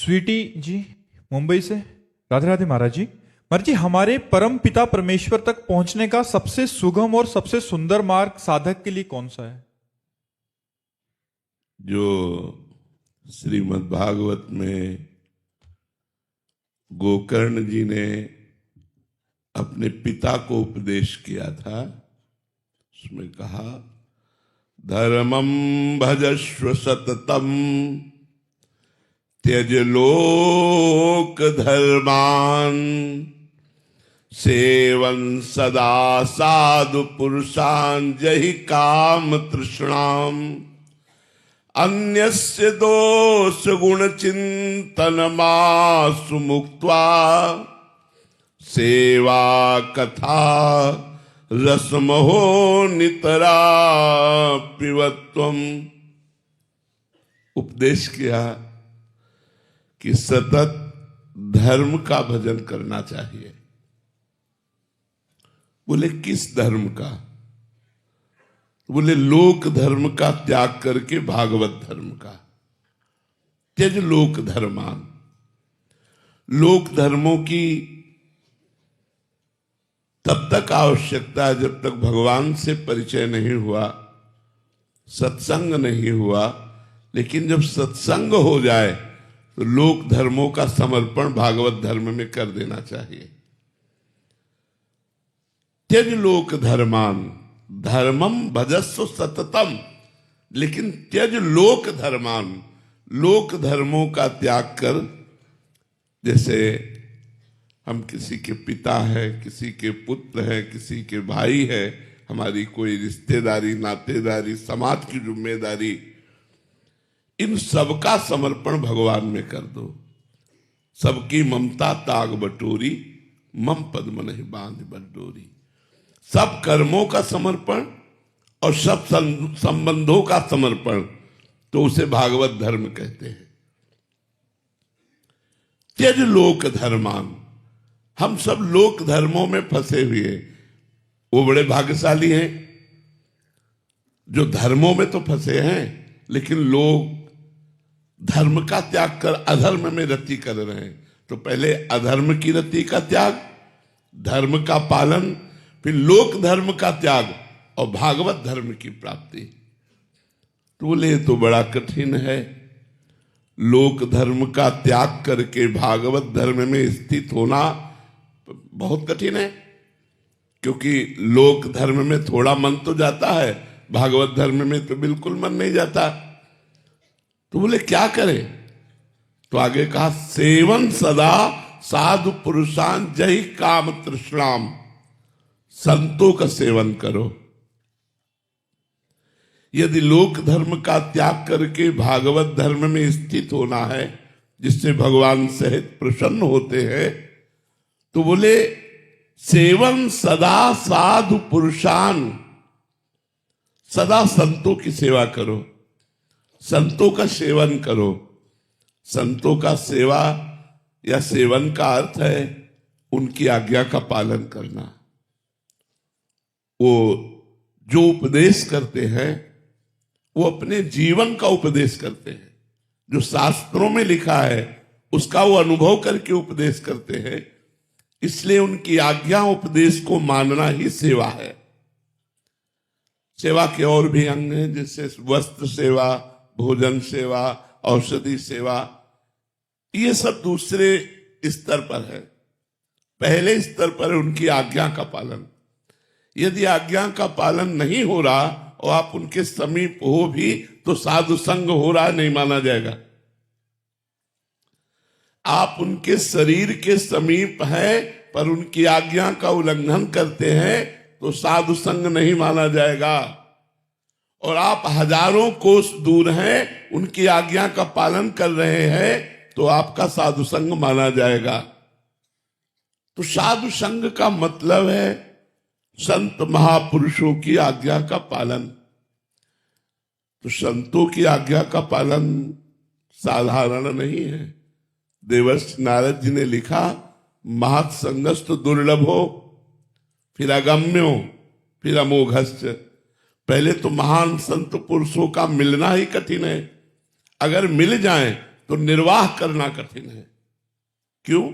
स्वीटी जी मुंबई से। राधे राधे महाराज जी। महाराज जी, हमारे परम पिता परमेश्वर तक पहुंचने का सबसे सुगम और सबसे सुंदर मार्ग साधक के लिए कौन सा है? जो श्रीमद् भागवत में गोकर्ण जी ने अपने पिता को उपदेश किया था, उसमें कहा धर्मम भजस्व सततम त्यज लोक धर्मान सेवन सदा साधु पुरुषान जहि काम तृष्णाम अन्यस्य दोष गुण चिंतन मासु मुक्त्वा सेवा कथा रसमहो नितरा पिबत्वम। उपदेश किया कि सतत धर्म का भजन करना चाहिए। बोले किस धर्म का? बोले लोक धर्म का त्याग करके भागवत धर्म का। त्यज लोक धर्मान। लोक धर्मों की तब तक आवश्यकता है जब तक भगवान से परिचय नहीं हुआ, सत्संग नहीं हुआ। लेकिन जब सत्संग हो जाए तो लोक धर्मों का समर्पण भागवत धर्म में कर देना चाहिए। त्यज लोक धर्मान धर्मम भजस्व सततम। लेकिन त्यज लोक धर्मान, लोक धर्मों का त्याग कर, जैसे हम किसी के पिता है, किसी के पुत्र है, किसी के भाई है, हमारी कोई रिश्तेदारी, नातेदारी, समाज की जिम्मेदारी, इन सबका समर्पण भगवान में कर दो। सबकी ममता ताग बटोरी, मम पद्म नहीं बांध बटोरी। सब कर्मों का समर्पण और सब संबंधों का समर्पण, तो उसे भागवत धर्म कहते हैं। त्यज लोक धर्मान। हम सब लोक धर्मों में फंसे हुए, वो बड़े भाग्यशाली हैं जो धर्मों में तो फंसे हैं, लेकिन लोग धर्म का त्याग कर अधर्म में रति कर रहे हैं। तो पहले अधर्म की रति का त्याग, धर्म का पालन, फिर लोक धर्म का त्याग और भागवत धर्म की प्राप्ति। तो बोले तो बड़ा कठिन है। लोक धर्म का त्याग करके भागवत धर्म में स्थित होना बहुत कठिन है, क्योंकि लोक धर्म में थोड़ा मन तो जाता है, भागवत धर्म में तो बिल्कुल मन नहीं जाता। तो बोले क्या करें? तो आगे कहा सेवन सदा साधु पुरुषान जहि काम तृष्णाम। संतों का सेवन करो। यदि लोक धर्म का त्याग करके भागवत धर्म में स्थित होना है, जिससे भगवान सहित प्रसन्न होते हैं, तो बोले सेवन सदा साधु पुरुषान। सदा संतों की सेवा करो, संतों का सेवन करो। संतों का सेवा या सेवन का अर्थ है उनकी आज्ञा का पालन करना। वो जो उपदेश करते हैं वो अपने जीवन का उपदेश करते हैं। जो शास्त्रों में लिखा है उसका वो अनुभव करके उपदेश करते हैं। इसलिए उनकी आज्ञा उपदेश को मानना ही सेवा है। सेवा के और भी अंग हैं, जैसे वस्त्र सेवा, भोजन सेवा, औषधि सेवा। ये सब दूसरे स्तर पर है। पहले स्तर पर उनकी आज्ञा का पालन। यदि आज्ञा का पालन नहीं हो रहा और आप उनके समीप हो भी, तो साधु संग हो रहा नहीं माना जाएगा। आप उनके शरीर के समीप हैं पर उनकी आज्ञा का उल्लंघन करते हैं तो साधु संग नहीं माना जाएगा। और आप हजारों कोस दूर हैं, उनकी आज्ञा का पालन कर रहे हैं, तो आपका साधु संग माना जाएगा। तो साधु संग का मतलब है संत महापुरुषों की आज्ञा का पालन। तो संतों की आज्ञा का पालन साधारण नहीं है। देवर्षि नारद जी ने लिखा महत् संगस्तु दुर्लभो, फिर अगम्यो, फिर अमोघश्च। पहले तो महान संत पुरुषों का मिलना ही कठिन है। अगर मिल जाए तो निर्वाह करना कठिन है। क्यों?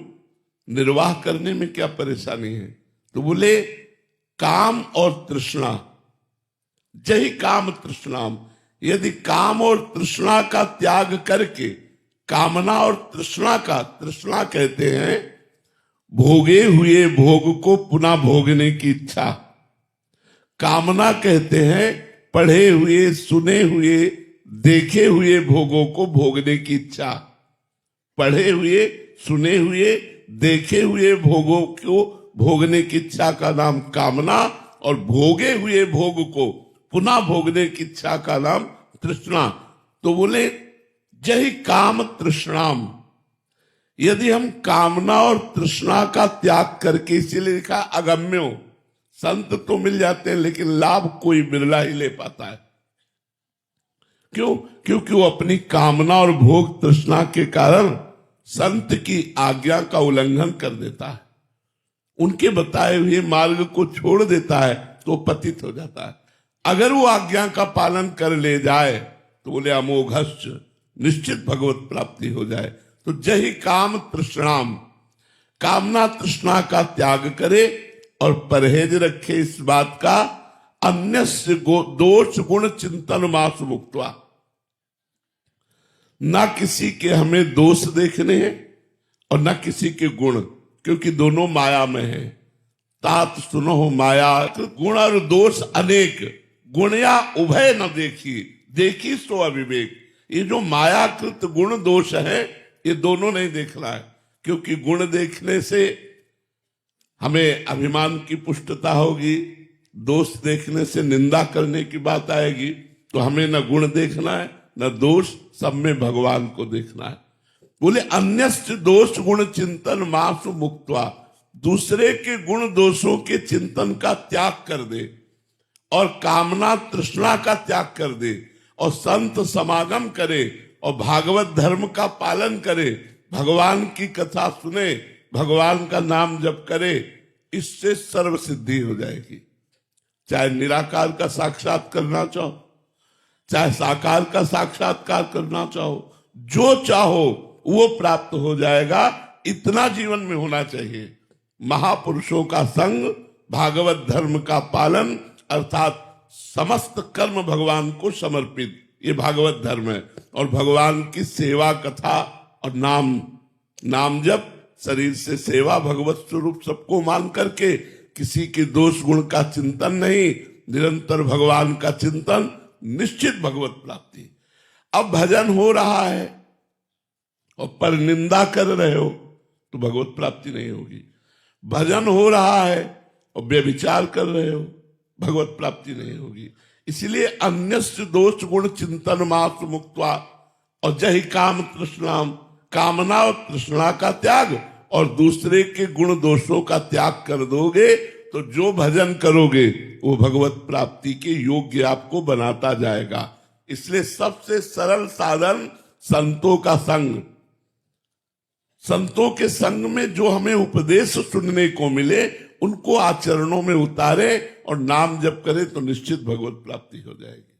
निर्वाह करने में क्या परेशानी है? तो बोले काम और तृष्णा, जही काम तृष्णाम। यदि काम और तृष्णा का त्याग करके, कामना और तृष्णा का, तृष्णा कहते हैं भोगे हुए भोग को पुनः भोगने की इच्छा, कामना कहते हैं पढ़े हुए, सुने हुए, देखे हुए भोगों को भोगने की इच्छा। पढ़े हुए, सुने हुए, देखे हुए भोगों को भोगने की इच्छा का नाम कामना, और भोगे हुए भोग को पुनः भोगने की इच्छा का नाम तृष्णा। तो बोले जही काम तृष्णाम। यदि हम कामना और तृष्णा का त्याग करके, इसीलिए लिखा अगम्यो, संत तो मिल जाते हैं लेकिन लाभ कोई बिरला ही ले पाता है। क्यों? क्योंकि वो अपनी कामना और भोग तृष्णा के कारण संत की आज्ञा का उल्लंघन कर देता है, उनके बताए हुए मार्ग को छोड़ देता है, तो पतित हो जाता है। अगर वो आज्ञा का पालन कर ले जाए तो बोले अमोघश्च, निश्चित भगवत प्राप्ति हो जाए। तो जही काम तृष्णाम, कामना तृष्णा का त्याग करे और परहेज रखे इस बात का, अन्यस्य दोष गुण चिंतन मास मुक्त्वा। ना किसी के हमें दोष देखने हैं और ना किसी के गुण, क्योंकि दोनों माया में है। तात सुनो माया, गुण और दोष अनेक, गुण या उभय न देखी, देखी सो अविवेक। ये जो मायाकृत गुण दोष है, ये दोनों नहीं देखना है, क्योंकि गुण देखने से हमें अभिमान की पुष्टता होगी, दोष देखने से निंदा करने की बात आएगी। तो हमें न गुण देखना है न दोष, सब में भगवान को देखना है। बोले अन्यस्य दोष गुण चिंतन मासु मुक्त्वा। दूसरे के गुण दोषों के चिंतन का त्याग कर दे और कामना तृष्णा का त्याग कर दे और संत समागम करे और भागवत धर्म का पालन करे, भगवान की कथा सुने, भगवान का नाम जप करे, इससे सर्व सिद्धि हो जाएगी। चाहे निराकार का साक्षात करना चाहो, चाहे साकार का साक्षात्कार करना चाहो, जो चाहो वो प्राप्त हो जाएगा। इतना जीवन में होना चाहिए। महापुरुषों का संग, भागवत धर्म का पालन, अर्थात समस्त कर्म भगवान को समर्पित, ये भागवत धर्म है। और भगवान की सेवा कथा और नाम जप, शरीर से सेवा, भगवत स्वरूप सबको मान करके, किसी के दोष गुण का चिंतन नहीं, निरंतर भगवान का चिंतन, निश्चित भगवत प्राप्ति। अब भजन हो रहा है और पर निंदा कर रहे हो तो भगवत प्राप्ति नहीं होगी। भजन हो रहा है और व्यभिचार कर रहे हो, भगवत प्राप्ति नहीं होगी। इसलिए अन्यस्य दोष गुण चिंतन मास मुक्त्वा, और जही काम तृष्णाम, कामना और तृष्णा का त्याग और दूसरे के गुण दोषों का त्याग कर दोगे तो जो भजन करोगे वो भगवत प्राप्ति के योग्य आपको बनाता जाएगा। इसलिए सबसे सरल साधन संतों का संग। संतों के संग में जो हमें उपदेश सुनने को मिले उनको आचरणों में उतारे और नाम जप करे तो निश्चित भगवत प्राप्ति हो जाएगी।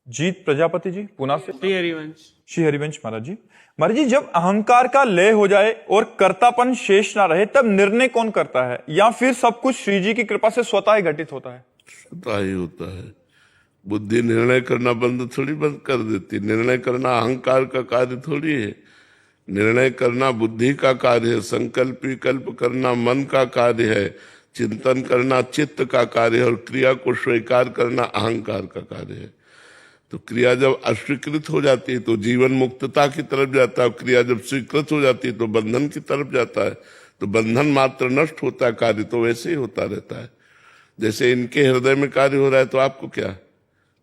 जीत प्रजापति जी पुणे से। श्री हरिवंश। श्री हरिवंश महाराज जी। महाराज जी, जब अहंकार का लय हो जाए और कर्तापन शेष ना रहे तब निर्णय कौन करता है, या फिर सब कुछ श्री जी की कृपा से स्वतः ही घटित होता है? स्वतः ही होता है। बुद्धि निर्णय करना बंद थोड़ी बंद कर देती। निर्णय करना अहंकार का कार्य थोड़ी है। निर्णय करना बुद्धि का कार्य है, संकल्प विकल्प करना मन का कार्य है, चिंतन करना चित्त का कार्य है और क्रिया को स्वीकार करना अहंकार का कार्य है। तो क्रिया जब अस्वीकृत हो जाती है तो जीवन मुक्तता की तरफ जाता है, क्रिया जब स्वीकृत हो जाती है तो बंधन की तरफ जाता है। तो बंधन मात्र नष्ट होता है, कार्य तो वैसे ही होता रहता है। जैसे इनके हृदय में कार्य हो रहा है तो आपको क्या,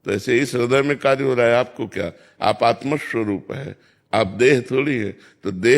तो ऐसे इस हृदय में कार्य हो रहा है आपको क्या। आप आत्मस्वरूप है, आप देह थोड़ी है। तो देह